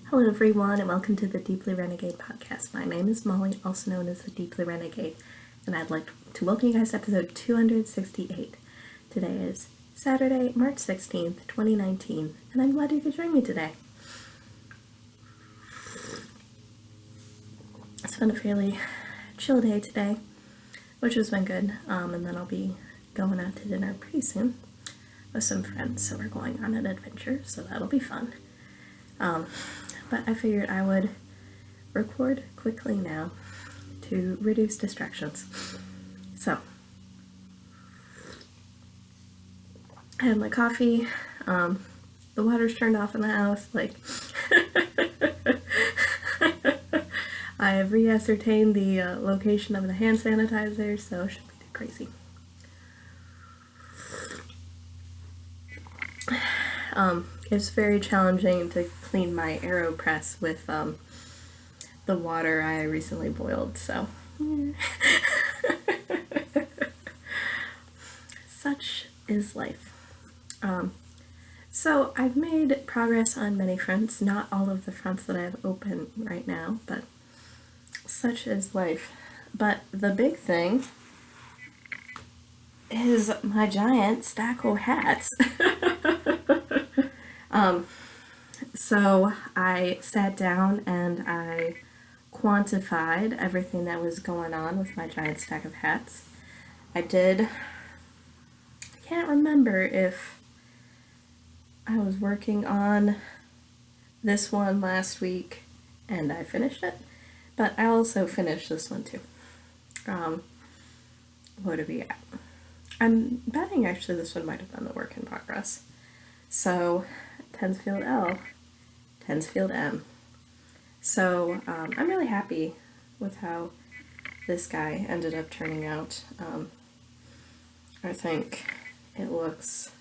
Hello everyone and welcome to the Deeply Renegade podcast. My name is Molly, also known as the Deeply Renegade, and I'd like to welcome you guys to episode 268. Today is Saturday, March 16th, 2019, and I'm glad you could join me today. It's been a fairly chill day today, which has been good, and then I'll be going out to dinner pretty soon with some friends, so we're going on an adventure, so that'll be fun. But I figured I would record quickly now to reduce distractions. So, I had my coffee, the water's turned off in the house, I have re-ascertained the location of the hand sanitizer, so it shouldn't be too crazy. It's very challenging to clean my AeroPress with the water I recently boiled, so such is life. So I've made progress on many fronts, not all of the fronts that I have open right now, but such is life. But the big thing is my giant stack of hats. So I sat down and I quantified everything that was going on with my giant stack of hats. I can't remember if I was working on this one last week and I finished it, but I also finished this one too. What are we at? I'm betting actually this one might have been the work in progress. So, tens field L, tens field M. So, I'm really happy with how this guy ended up turning out. I think it looks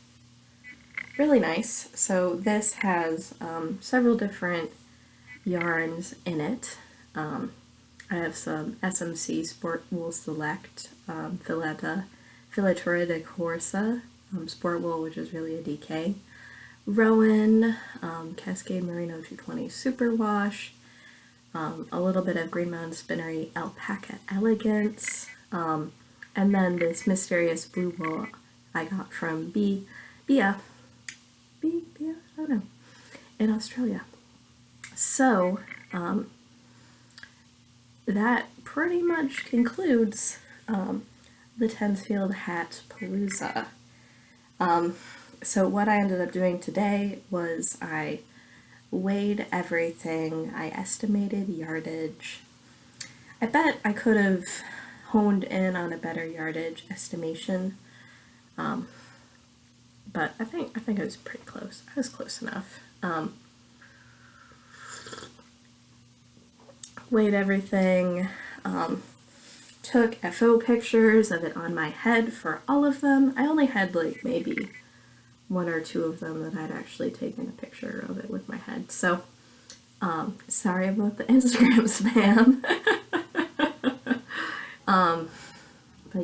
really nice. So, this has several different yarns in it. I have some SMC Sport Wool Select, Filatura de Corsa, Sport Wool, which is really a DK. Rowan, Cascade Merino 220 Superwash, a little bit of Green Mountain Spinnery Alpaca Elegance, and then this mysterious blue wool I got from Bia, I don't know, in Australia. So, that pretty much concludes the Tensfield Hat Palooza. So what I ended up doing today was I weighed everything, I estimated yardage. I bet I could have honed in on a better yardage estimation, but I think I was pretty close. I was close enough. Weighed everything, took FO pictures of it on my head for all of them. I only had maybe one or two of them that I'd actually taken a picture of it with my head. So, sorry about the Instagram spam. But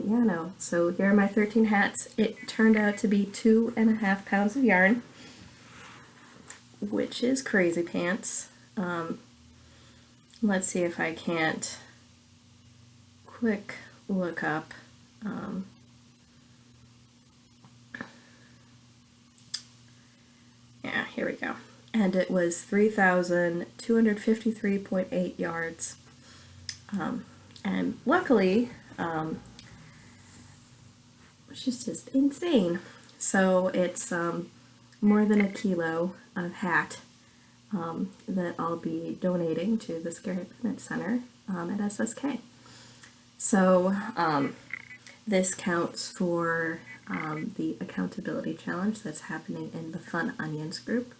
yeah, no. So here are my 13 hats. It turned out to be 2.5 pounds of yarn, which is crazy pants. Let's see if I can't quick look up. Yeah, here we go. And it was 3,253.8 yards. And luckily, which is just insane. So it's more than a kilo of hat that I'll be donating to the Scary Planet Center at SSK. So this counts for the accountability challenge that's happening in the Fun Onions group.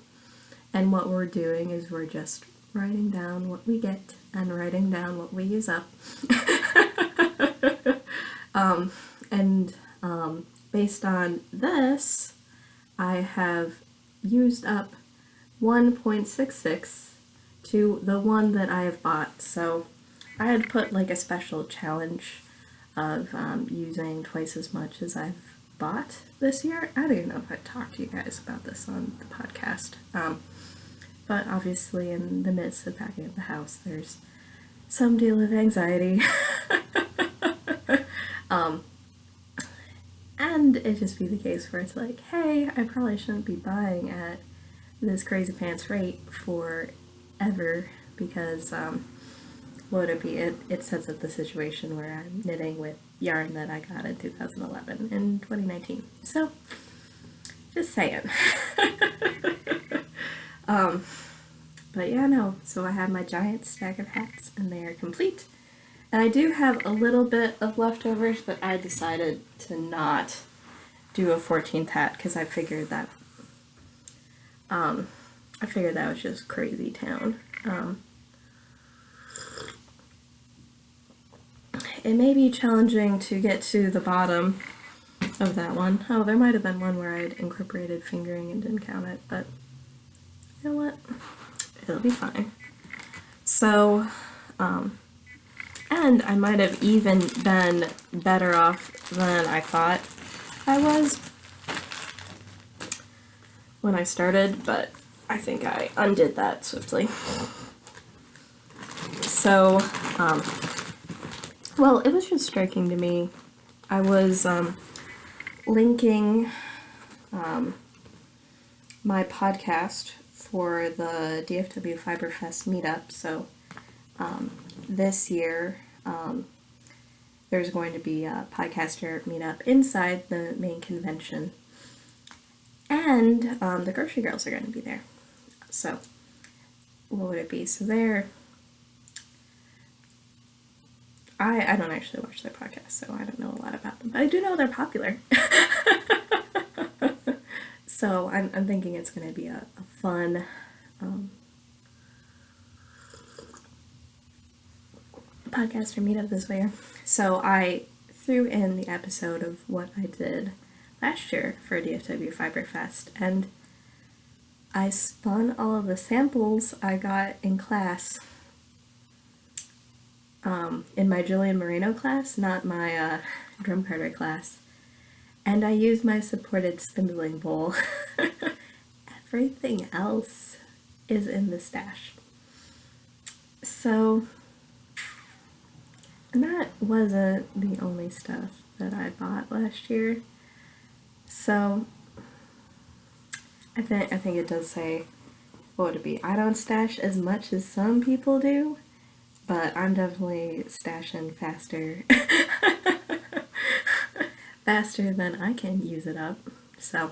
And what we're doing is we're just writing down what we get and writing down what we use up. Based on this, I have used up 1.66 to the one that I have bought. So I had put a special challenge of using twice as much as I've bought this year. I don't even know if I talked to you guys about this on the podcast. but obviously in the midst of packing up the house, there's some deal of anxiety. And it just be the case where it's like, hey, I probably shouldn't be buying at this crazy pants rate forever, because what would it be? It sets up the situation where I'm knitting with yarn that I got in 2011 and 2019. So, just saying. But yeah, no, so I have my giant stack of hats and they are complete. And I do have a little bit of leftovers, but I decided to not do a 14th hat because I figured that was just crazy town. It may be challenging to get to the bottom of that one. Oh, there might have been one where I'd incorporated fingering and didn't count it, but you know what? It'll be fine. So, and I might have even been better off than I thought I was when I started, but I think I undid that swiftly. So, well, it was just striking to me. I was linking my podcast for the DFW Fiberfest meetup. So this year there's going to be a podcaster meetup inside the main convention, and the grocery girls are going to be there. So what would it be? So I don't actually watch their podcast, so I don't know a lot about them, but I do know they're popular. So I'm thinking it's going to be a fun podcaster meetup this year. So I threw in the episode of what I did last year for DFW Fiberfest, and I spun all of the samples I got in class, in my Jillian Moreno class, not my drum carder class, and I used my supported spindling bowl. Everything else is in the stash. So, and that wasn't the only stuff that I bought last year. So, I think it does say, what would it be? I don't stash as much as some people do, but I'm definitely stashing faster. Faster than I can use it up. So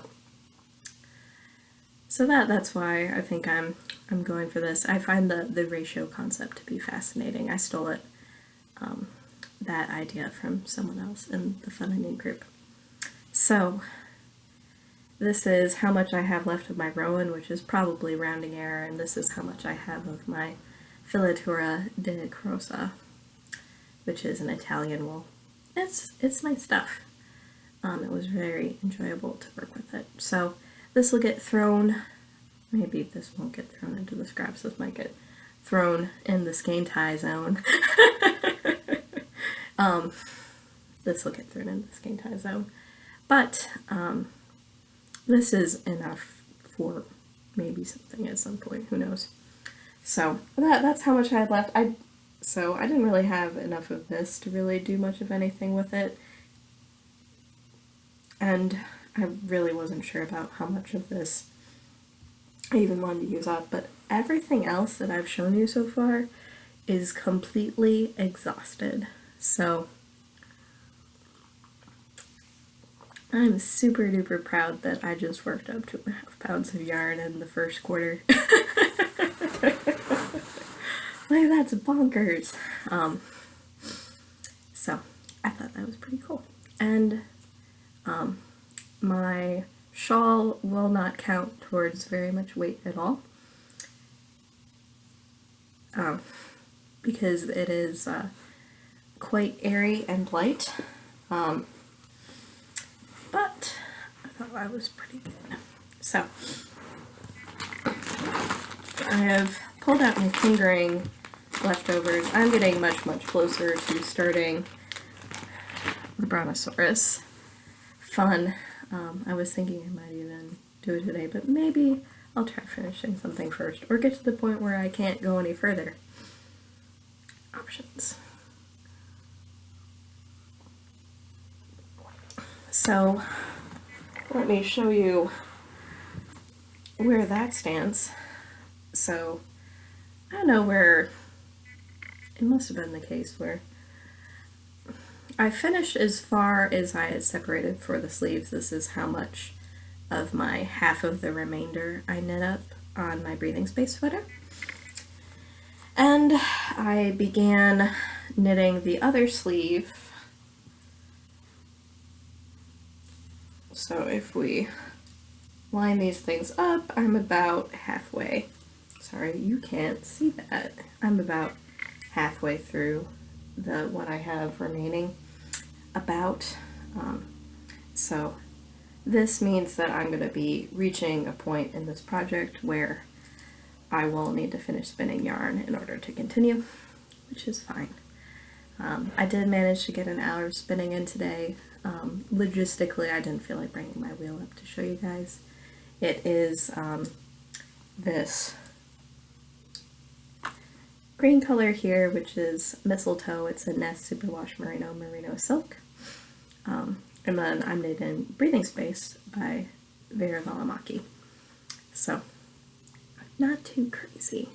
that's why I think I'm going for this. I find the ratio concept to be fascinating. I stole it, that idea from someone else in the Fun and Knit group. So this is how much I have left of my Rowan, which is probably rounding error, and this is how much I have of my Filatura de Crosa, which is an Italian wool. It's my stuff. It was very enjoyable to work with it. So this will get thrown, maybe this won't get thrown into the scraps, this might get thrown in the skein tie zone. This will get thrown in the skein tie zone. But this is enough for maybe something at some point, who knows. So that's how much I had left. So I didn't really have enough of this to really do much of anything with it. And I really wasn't sure about how much of this I even wanted to use up, but everything else that I've shown you so far is completely exhausted. So I'm super duper proud that I just worked up 2.5 pounds of yarn in the first quarter. Like, that's bonkers. So I thought that was pretty cool. And my shawl will not count towards very much weight at all, because it is quite airy and light, but I thought that was pretty good. So I have pulled out my fingering leftovers. I'm getting much closer to starting the Brontosaurus. Fun. I was thinking I might even do it today, but maybe I'll try finishing something first, or get to the point where I can't go any further. Options. So let me show you where that stands. So I don't know where, it must have been the case where I finished as far as I had separated for the sleeves. This is how much of my half of the remainder I knit up on my breathing space sweater. And I began knitting the other sleeve. So if we line these things up, I'm about halfway. Sorry, you can't see that. I'm about halfway through the what I have remaining. So this means that I'm going to be reaching a point in this project where I will need to finish spinning yarn in order to continue, which is fine. I did manage to get an hour of spinning in today. Logistically, I didn't feel like bringing my wheel up to show you guys. It is this green color here, which is mistletoe. It's a Nest Superwash Merino silk. And then I'm knitting Breathing Space by Vera Valimaki. So, not too crazy.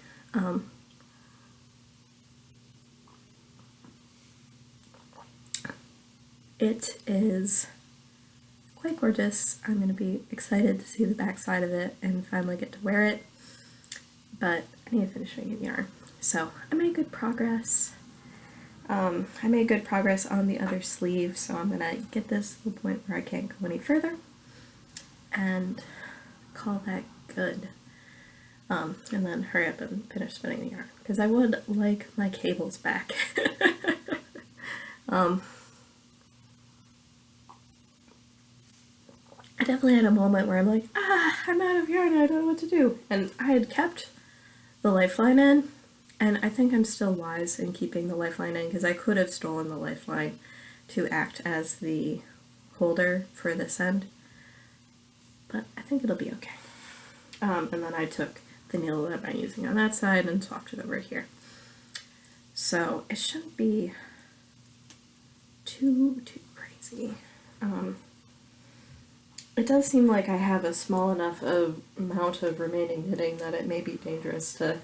It is quite gorgeous. I'm going to be excited to see the back side of it and finally get to wear it, but I need to finish making yarn. So I made good progress. I made good progress on the other sleeve, so I'm going to get this to the point where I can't go any further and call that good. And then hurry up and finish spinning the yarn, because I would like my cables back. I definitely had a moment where I'm like, I'm out of yarn, I don't know what to do. And I had kept the lifeline in, and I think I'm still wise in keeping the lifeline in, because I could have stolen the lifeline to act as the holder for this end. But I think it'll be okay. And then I took the needle that I'm using on that side and swapped it over here. So it shouldn't be too crazy. It does seem like I have a small enough amount of remaining knitting that it may be dangerous to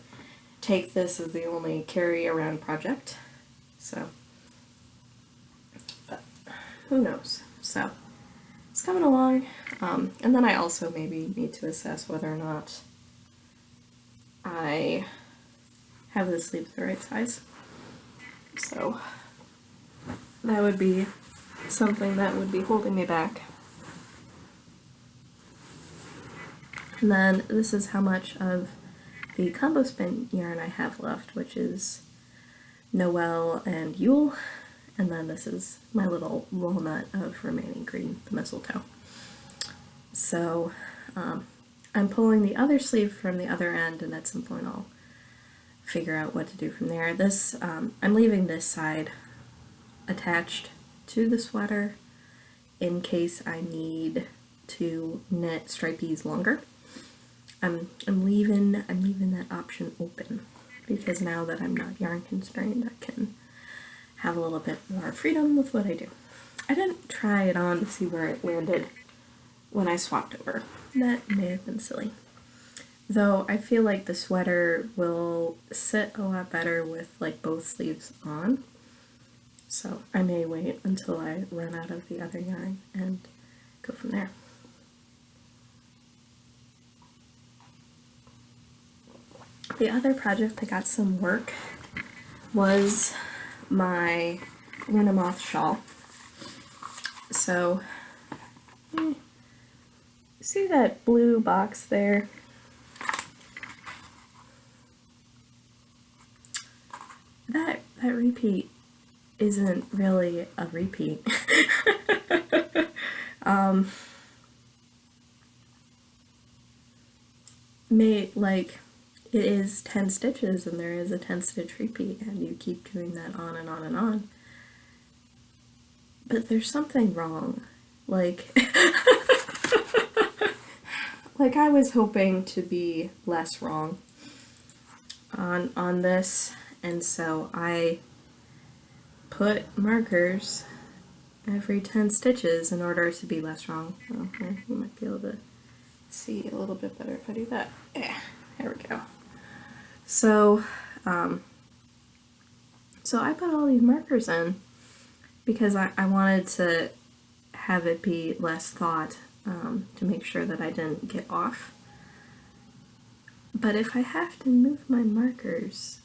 take this as the only carry around project. So, but who knows? So it's coming along. And then I also maybe need to assess whether or not I have the sleeves the right size. So that would be something that would be holding me back. And then this is how much of the combo spin yarn I have left, which is Noel and Yule. And then this is my little walnut of remaining green, the mistletoe. So I'm pulling the other sleeve from the other end, and at some point I'll figure out what to do from there. This I'm leaving this side attached to the sweater in case I need to knit stripies longer. I'm leaving that option open, because now that I'm not yarn constrained, I can have a little bit more freedom with what I do. I didn't try it on to see where it landed when I swapped over. That may have been silly. Though I feel like the sweater will sit a lot better with like both sleeves on. So I may wait until I run out of the other yarn and go from there. The other project that got some work was my Luna Moth shawl. So, see that blue box there? That repeat isn't really a repeat. It is 10 stitches and there is a 10 stitch repeat, and you keep doing that on and on and on. But there's something wrong. Like like I was hoping to be less wrong on this, and so I put markers every 10 stitches in order to be less wrong. Oh, here, you might be able to see a little bit better if I do that. Yeah, there we go. So, so I put all these markers in because I wanted to have it be less thought, to make sure that I didn't get off. But if I have to move my markers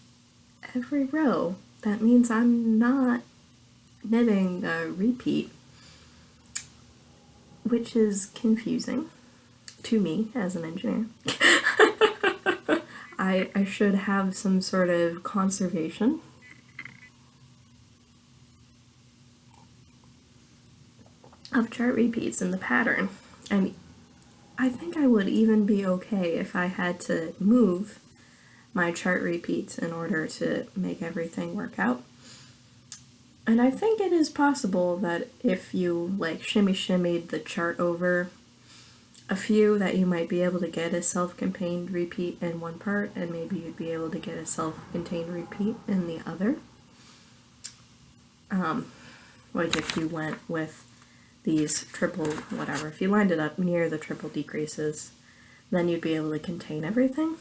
every row, that means I'm not knitting a repeat, which is confusing to me as an engineer. I should have some sort of conservation. Of chart repeats in the pattern. And I think I would even be okay if I had to move my chart repeats in order to make everything work out. And I think it is possible that if you like shimmied the chart over a few, that you might be able to get a self-contained repeat in one part, and maybe you'd be able to get a self-contained repeat in the other. Like if you went with these triple whatever, if you lined it up near the triple decreases, then you'd be able to contain everything.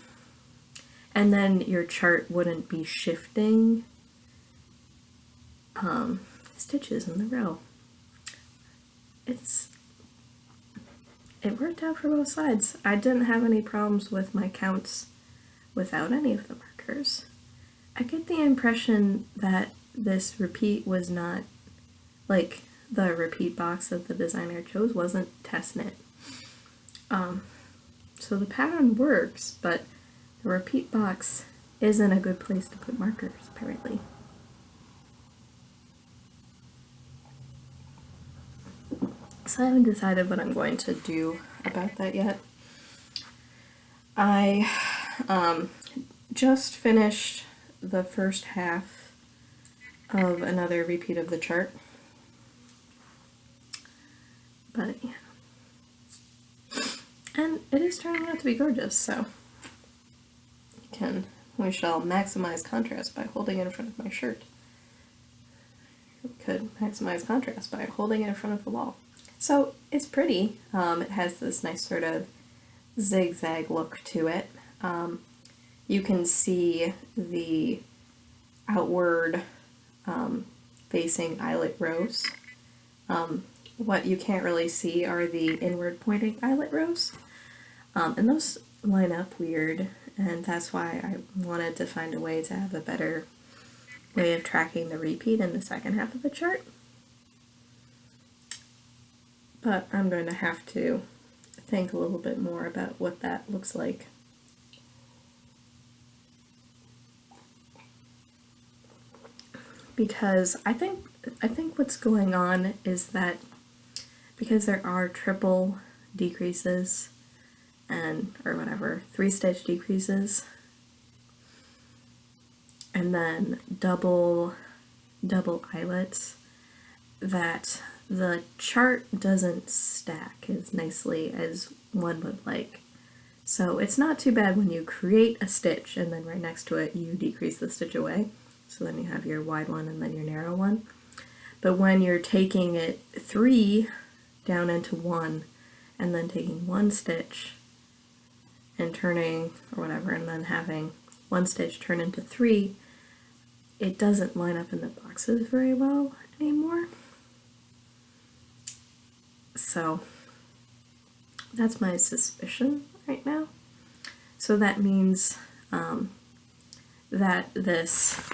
And then your chart wouldn't be shifting stitches in the row. It worked out for both sides. I didn't have any problems with my counts without any of the markers. I get the impression that this repeat was not, like, the repeat box that the designer chose wasn't test knit. So the pattern works, but the repeat box isn't a good place to put markers, apparently. So I haven't decided what I'm going to do about that yet. I just finished the first half of another repeat of the chart. But yeah. And it is turning out to be gorgeous, so we shall maximize contrast by holding it in front of my shirt. We could maximize contrast by holding it in front of the wall. So it's pretty. It has this nice sort of zigzag look to it. You can see the outward facing eyelet rows. What you can't really see are the inward pointing eyelet rows. And those line up weird, and that's why I wanted to find a way to have a better way of tracking the repeat in the second half of the chart. But I'm going to have to think a little bit more about what that looks like. Because I think what's going on is that because there are triple decreases or whatever, 3-stitch decreases, and then double eyelets, that the chart doesn't stack as nicely as one would like. So it's not too bad when you create a stitch and then right next to it you decrease the stitch away. So then you have your wide one and then your narrow one. But when you're taking it 3 down into 1 and then taking 1 stitch and turning or whatever and then having 1 stitch turn into 3, it doesn't line up in the boxes very well anymore. So that's my suspicion right now. So that means that this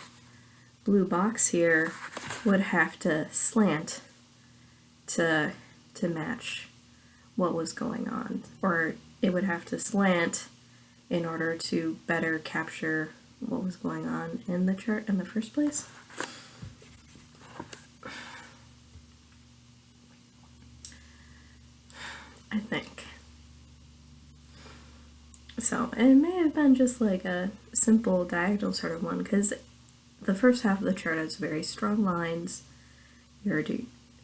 blue box here would have to slant to match what was going on, or it would have to slant in order to better capture what was going on in the chart in the first place. I think. So, it may have been just like a simple diagonal sort of one, because the first half of the chart has very strong lines,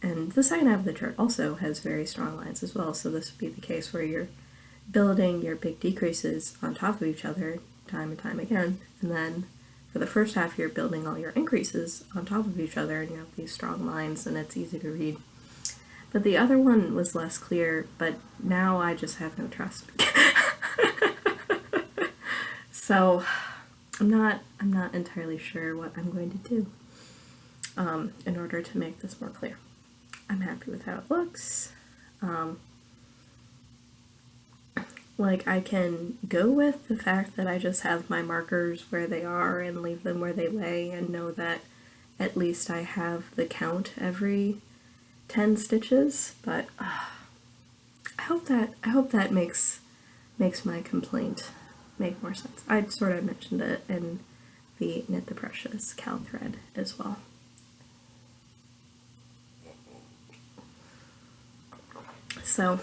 and the second half of the chart also has very strong lines as well, so this would be the case where you're building your big decreases on top of each other time and time again, and then for the first half you're building all your increases on top of each other, and you have these strong lines and it's easy to read. But the other one was less clear, but now I just have no trust. So I'm not entirely sure what I'm going to do in order to make this more clear. I'm happy with how it looks. Like, I can go with the fact that I just have my markers where they are and leave them where they lay and know that at least I have the count every 10 stitches, but I hope that makes my complaint make more sense. I sort of mentioned it in the Knit the Precious Cal thread as well. So,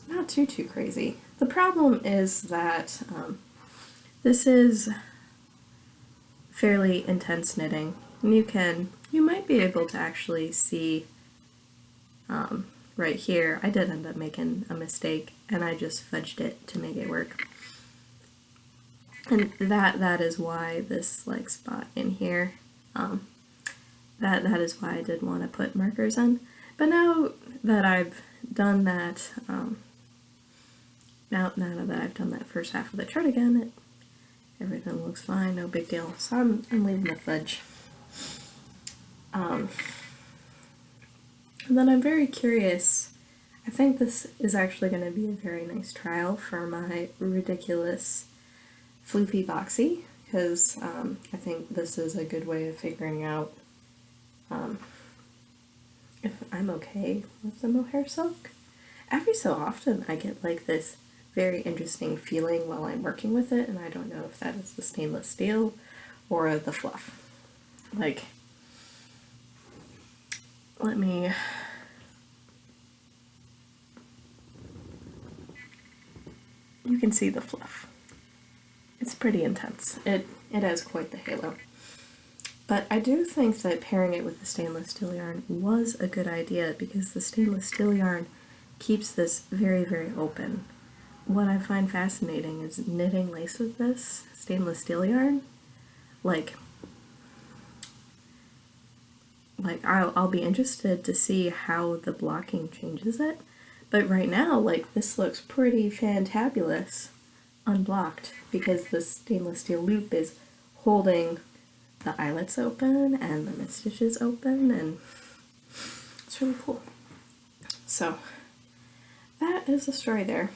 not too crazy. The problem is that this is fairly intense knitting, and you might be able to actually see right here. I did end up making a mistake, and I just fudged it to make it work. And that is why this like spot in here, that is why I did want to put markers in. But now that I've done that, now that I've done that first half of the chart again, everything looks fine, no big deal. So I'm leaving the fudge. And then I'm very curious. I think this is actually going to be a very nice trial for my ridiculous floofy boxy, because I think this is a good way of figuring out if I'm okay with the mohair silk. Every so often I get like this very interesting feeling while I'm working with it, and I don't know if that is the stainless steel or the fluff. Like, let me... You can see the fluff. It's pretty intense. It has quite the halo. But I do think that pairing it with the stainless steel yarn was a good idea, because the stainless steel yarn keeps this very, very open. What I find fascinating is knitting lace with this stainless steel yarn. Like I'll be interested to see how the blocking changes it. But right now, like, this looks pretty fantabulous unblocked, because the stainless steel loop is holding the eyelets open and the mid stitches open, and it's really cool. So that is the story there.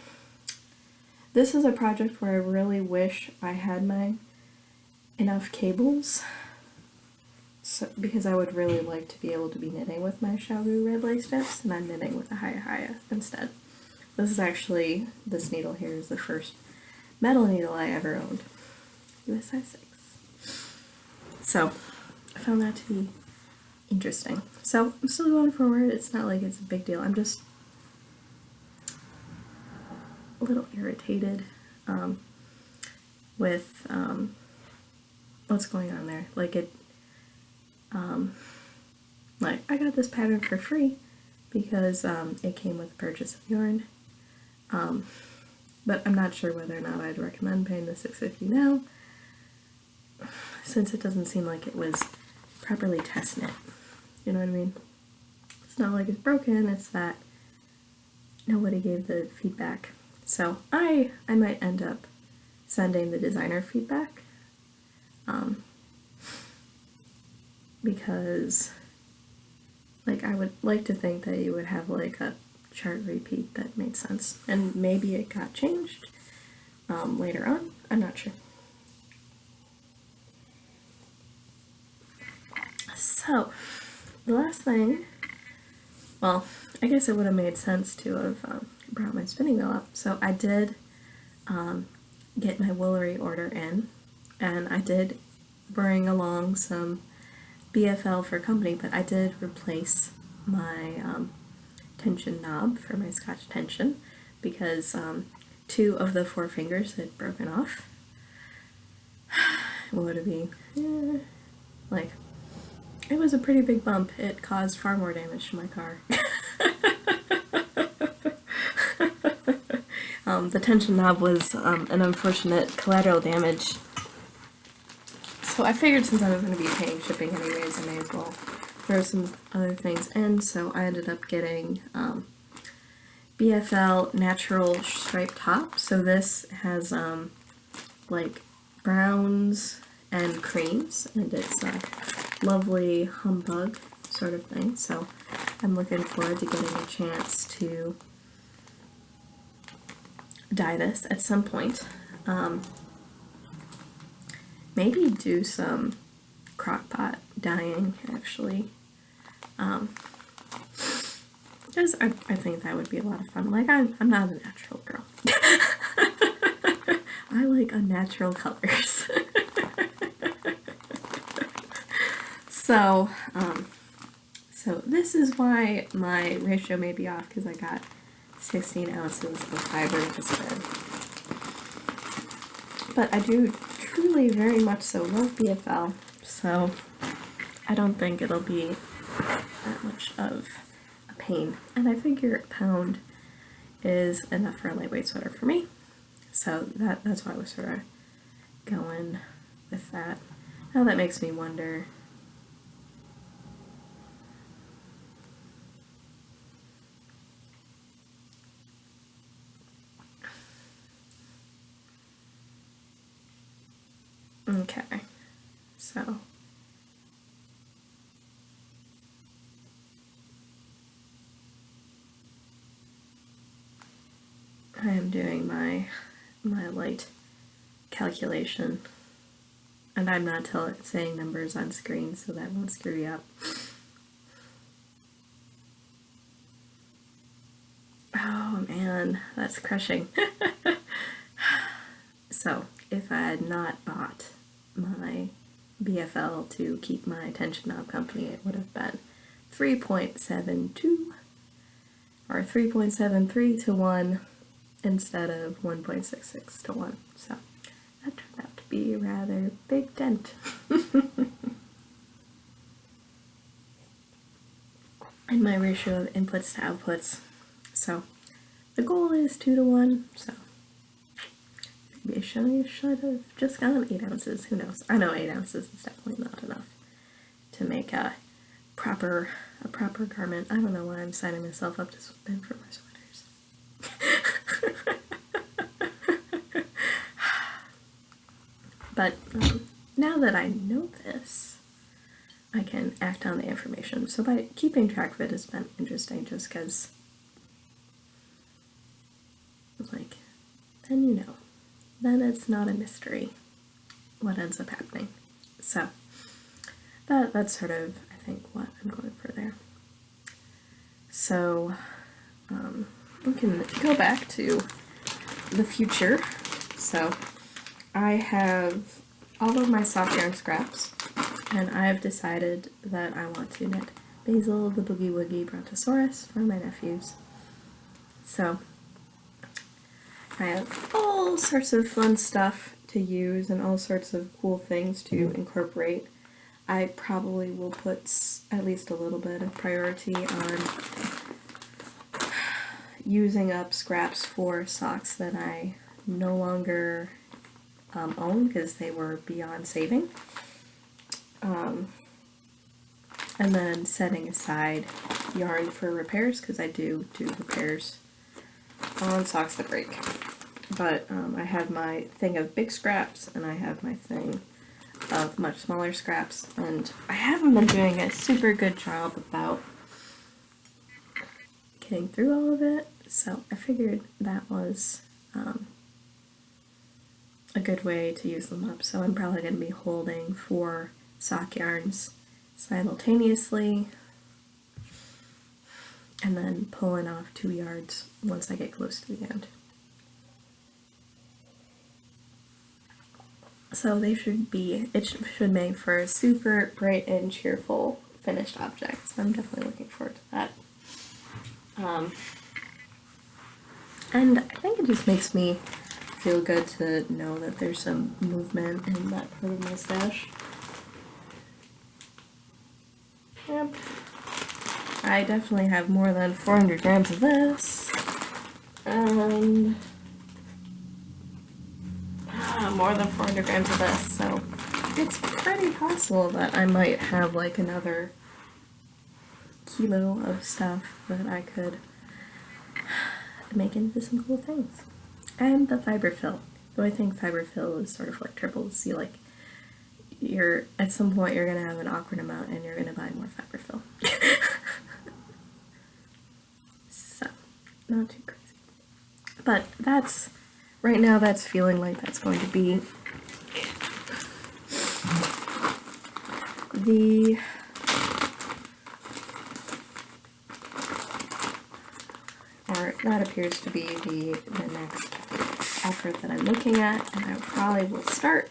This is a project where I really wish I had my enough cables, because I would really like to be able to be knitting with my Shaolu red lace tips, and I'm knitting with a Haya instead. This is actually, this needle here is the first metal needle I ever owned. US size 6. So, I found that to be interesting. So, I'm still going forward. It's not like it's a big deal. I'm just a little irritated with what's going on there. Like, like, I got this pattern for free because it came with the purchase of yarn. But I'm not sure whether or not I'd recommend paying the $6.50 now, since it doesn't seem like it was properly test knit. You know what I mean? It's not like it's broken, it's that nobody gave the feedback. So I might end up sending the designer feedback, because, like, I would like to think that you would have like a chart repeat that made sense, and maybe it got changed later on. I'm not sure. So the last thing, well, I guess it would have made sense to have brought my spinning wheel up. So I did get my woolery order in, and I did bring along some BFL for company, but I did replace my tension knob for my Scotch tension, because 2 of the 4 fingers had broken off. What would it be? Like, it was a pretty big bump. It caused far more damage to my car. The tension knob was an unfortunate collateral damage. So I figured since I was going to be paying shipping anyways, I may as well throw some other things in. So I ended up getting BFL Natural Striped Top. So this has like browns and creams, and it's a lovely humbug sort of thing. So I'm looking forward to getting a chance to dye this at some point. Maybe do some crockpot dyeing, actually. Because I think that would be a lot of fun. Like, I'm not a natural girl. I like unnatural colors. So this is why my ratio may be off, because I got 16 ounces of fiber to spin. But I do truly very much so love BFL, so I don't think it'll be that much of a pain. And I figure a pound is enough for a lightweight sweater for me. So that's why I was sort of going with that. Now that makes me wonder, okay, so I am doing my light calculation, and I'm not saying numbers on screen, so that won't screw you up. Oh man, that's crushing. So if I had not bought my BFL to keep my tension knob company, it would have been 3.72 or 3.73 to 1 instead of 1.66 to 1. So that turned out to be a rather big dent. In my ratio of inputs to outputs. So the goal is 2 to 1, so maybe I should have just gone 8 ounces, who knows. I know 8 ounces is definitely not enough to make a proper garment. I don't know why I'm signing myself up to spin for my sweaters. But now that I know this, I can act on the information. So by keeping track of it has been interesting, just because, like, then you know. Then it's not a mystery what ends up happening. So that's sort of, I think, what I'm going for there. So we can go back to the future. So I have all of my soft yarn scraps, and I've decided that I want to knit Basil the Boogie Woogie Brontosaurus for my nephews. So I have all sorts of fun stuff to use and all sorts of cool things to incorporate. I probably will put at least a little bit of priority on using up scraps for socks that I no longer own because they were beyond saving. And then setting aside yarn for repairs, because I do repairs on socks that break. But I have my thing of big scraps, and I have my thing of much smaller scraps, and I haven't been doing a super good job about getting through all of it, so I figured that was a good way to use them up. So I'm probably going to be holding 4 sock yarns simultaneously, and then pulling off 2 yards once I get close to the end. So it should make for a super bright and cheerful finished object. So I'm definitely looking forward to that. And I think it just makes me feel good to know that there's some movement in that part of my stash. Yep. I definitely have more than 400 grams of this. And more than 400 grams of this, so it's pretty possible that I might have like another kilo of stuff that I could make into some cool things. And the fiberfill. Though I think fiberfill is sort of like triple C, like you're at some point you're gonna have an awkward amount and you're gonna buy more fiberfill. So, not too crazy. But that's right now that's feeling like that's going to be the or that appears to be the next effort that I'm looking at, and I probably will start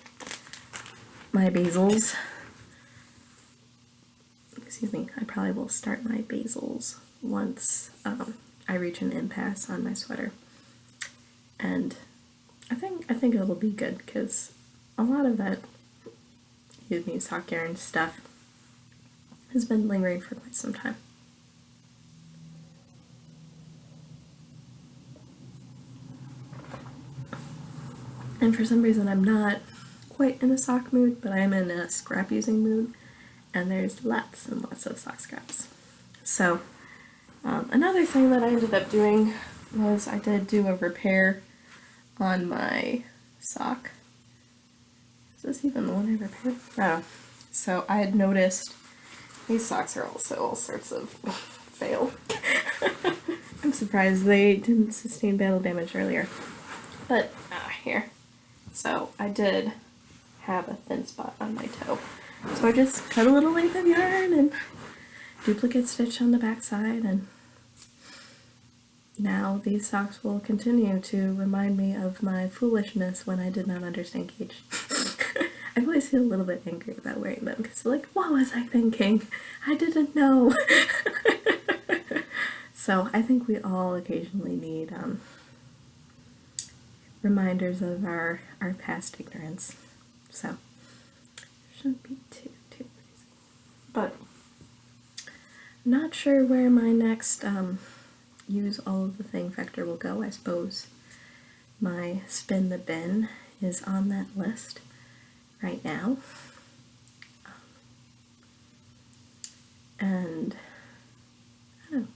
my basils. Excuse me, I probably will start my basils once I reach an impasse on my sweater. And I think it'll be good because a lot of that, excuse me, sock yarn stuff has been lingering for quite some time. And for some reason I'm not quite in a sock mood, but I'm in a scrap using mood, and there's lots and lots of sock scraps. So another thing that I ended up doing was I did do a repair on my sock. Is this even the one I repaired? Oh. So I had noticed these socks are also all sorts of fail. I'm surprised they didn't sustain battle damage earlier. But here. So I did have a thin spot on my toe. So I just cut a little length of yarn and duplicate stitch on the back side, and now these socks will continue to remind me of my foolishness when I did not understand gauge. I always feel a little bit angry about wearing them because like, what was I thinking? I didn't know. So I think we all occasionally need reminders of our past ignorance. So shouldn't be too crazy. But not sure where my next use all of the thing vector will go. I suppose my spin the bin is on that list right now. And I don't know.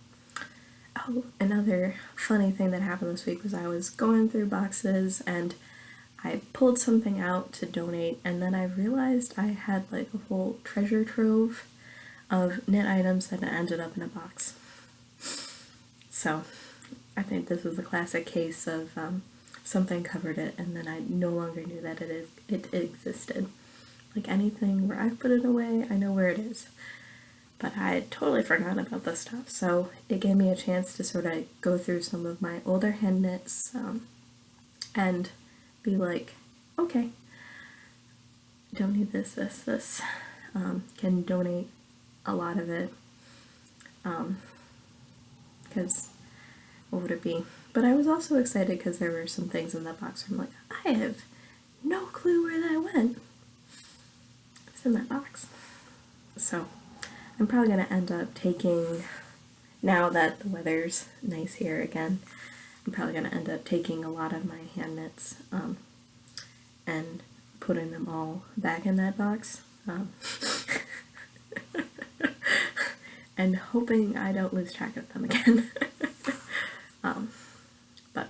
Oh, another funny thing that happened this week was I was going through boxes and I pulled something out to donate, and then I realized I had like a whole treasure trove of knit items that ended up in a box. So I think this was a classic case of something covered it and then I no longer knew that it existed. Like anything where I've put it away, I know where it is. But I had totally forgotten about this stuff, so it gave me a chance to sort of go through some of my older hand knits and be like, okay, don't need this, can donate a lot of it, because what would it be? But I was also excited because there were some things in that box where I'm like, I have no clue where that went. It's in that box. So I'm probably going to end up taking, now that the weather's nice here again, I'm probably going to end up taking a lot of my hand knits and putting them all back in that box. And hoping I don't lose track of them again. But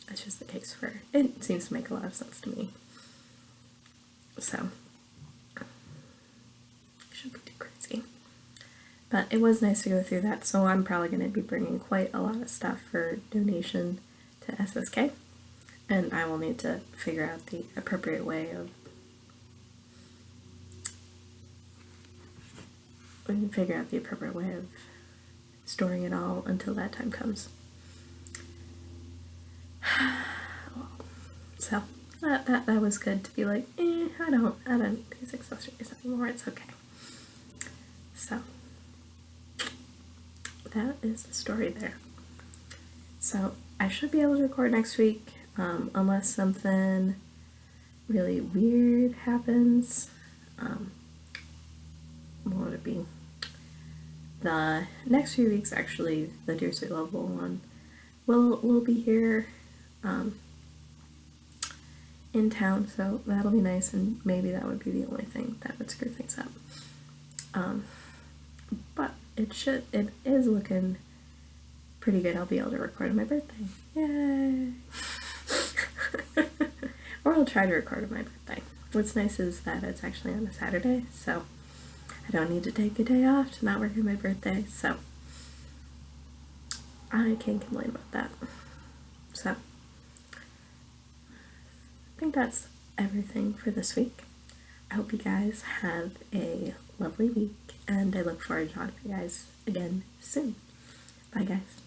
that's just the case for it. Seems to make a lot of sense to me. So, shouldn't be too crazy. But it was nice to go through that, so I'm probably going to be bringing quite a lot of stuff for donation to SSK. And I will need to figure out the appropriate way of storing it all until that time comes. So that was good to be like, I don't need these accessories anymore. It's okay. So that is the story there. So I should be able to record next week, unless something really weird happens. What would it be? The next few weeks, actually, the Dear Sweet Lovable one will be here, in town, so that'll be nice, and maybe that would be the only thing that would screw things up. But it is looking pretty good. I'll be able to record on my birthday. Yay! Or I'll try to record on my birthday. What's nice is that it's actually on a Saturday, so I don't need to take a day off to not work on my birthday, so I can't complain about that. So I think that's everything for this week. I hope you guys have a lovely week, and I look forward to talking to you guys again soon. Bye, guys.